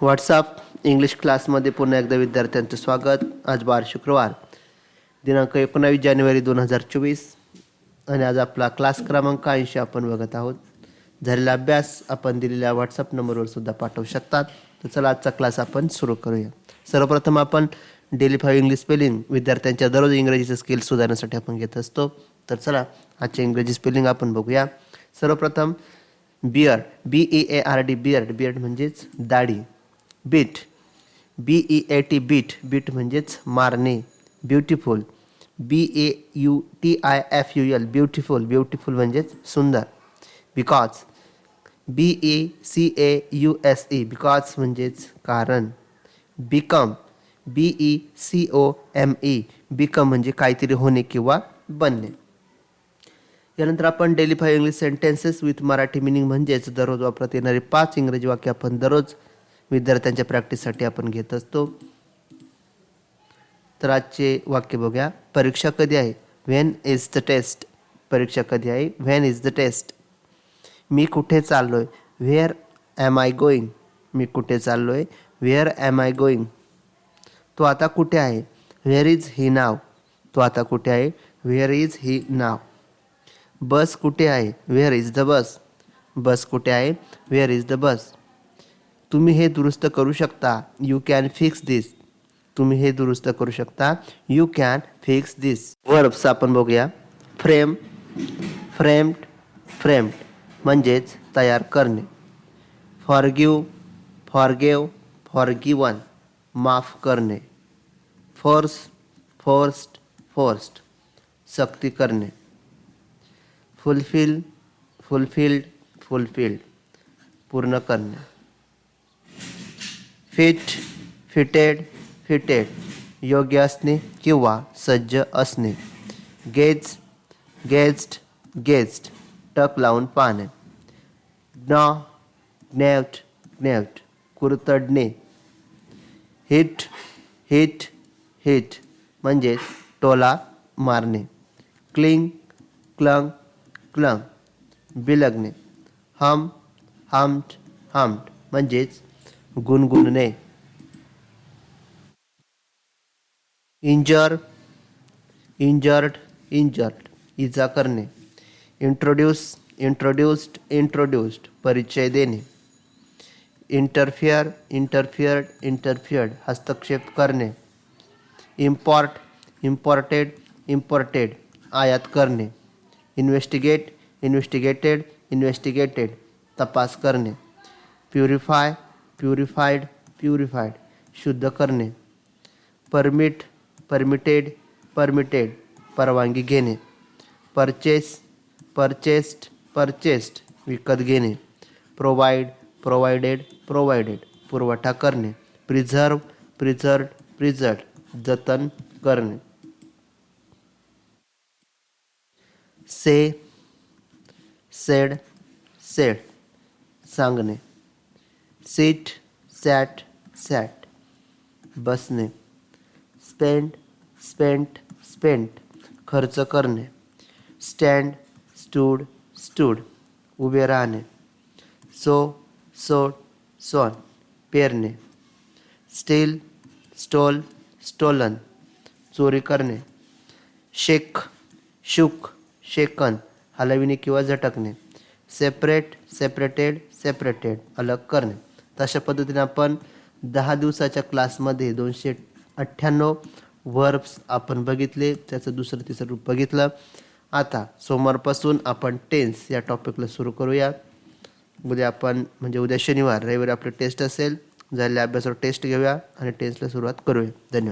WhatsApp English क्लासमध्ये पुन्हा एकदा विद्यार्थ्यांचं स्वागत. आज वार शुक्रवार दिनांक 19 जानेवारी 2024 आणि आज आपला क्लास क्रमांक 80 आपण बघत आहोत. झालेला अभ्यास आपण दिलेल्या व्हॉट्सअप नंबरवर सुद्धा पाठवू शकतात. तर चला आजचा क्लास आपण सुरू करूया. सर्वप्रथम आपण डेली 5 इंग्लिश स्पेलिंग विद्यार्थ्यांच्या दररोज इंग्रजीचे स्किल सुधारण्यासाठी आपण घेत असतो. तर चला आजचे इंग्रजी स्पेलिंग आपण बघूया. सर्वप्रथम बियर्ड, BEARD, बियर्ड म्हणजेच दाढी. बीट, BEAT, बीट म्हणजेच मारणे. ब्युटिफुल, BAUTIFUL, ब्युटिफुल म्हणजेच सुंदर. बिकॉज, BECAUSE, बिकॉज म्हणजेच कारण. बिकम, BECOME, बिकम म्हणजे काहीतरी होणे किंवा बनणे. यानंतर आपण daily 5 English sentences with Marathi meaning म्हणजेच दररोज वापरत येणारे 5 इंग्रजी वाक्य आपण दररोज विद्यार्थ्यांच्या प्रॅक्टिससाठी आपण घेत असतो. तर आजचे वाक्य बघूया. परीक्षा कधी आहे? When is the test. परीक्षा कधी आहे? When is the test. मी कुठे चाललोय? Where am I going. मी कुठे चाललोय? Where am I going. तो आता कुठे आहे? Where is he now. तो आता कुठे आहे? Where is he now. Bus कुठे आहे? Where is the bus. Bus कुठे आहे? Where is the bus. तुम्ही हे दुरुस्त करू शकता. You can fix this. तुम्ही हे दुरुस्त करू शकता. You can fix this. Verbs आपण बघूया. फ्रेम, फ्रेम्ड म्हणजेच तयार करणे. फॉरगिव्ह, फॉरगिवन माफ करणे. फोर्स्ड सक्ती करणे. फुलफिल्ड पूर्ण करणे. फिटेड योग्य असणे किंवा सज्ज असणे. गेज्ड टक लावून पाहणे. ग्नेव्ड कुरतडणे. हिट म्हणजेच टोला मारणे. क्लंग बिलगणे. हम्ड म्हणजेच गुणगुणणे. इंजर्ड इजा करणे. इंट्रोड्यूस्ड परिचय देणे. इंटरफिअर्ड हस्तक्षेप करणे. इम्पॉर्टेड आयात करणे. इन्व्हेस्टिगेटेड तपास करणे. प्युरिफाईड शुद्ध करणे. परमिटेड परवानगी घेणे. परचेस्ड विकत घेणे. प्रोवाइडेड पुरवठा करणे. प्रिझर्ड जतन करणे. सेड सांगणे. सॅट बसणे. स्पेंट खर्च करणे. स्टूड उभे राहणे. सोन पेरणे. स्टोलन चोरी करणे. शेकन हलविणे किंवा झटकणे. सेपरेटेड अलग करणे. तशा पद्धतीने आपण 10 दिवसाच्या क्लासमध्ये 298 वर्ब्स आपण बघितले. त्याचं दुसरं तिसरं रूप बघितलं. आता सोमवारपासून आपण टेन्स या टॉपिकला सुरू करूया. उद्या शनिवार रविवारी आपली टेस्ट असेल. झालेल्या अभ्यासावर टेस्ट घेऊया आणि टेन्सला सुरुवात करूया. धन्यवाद.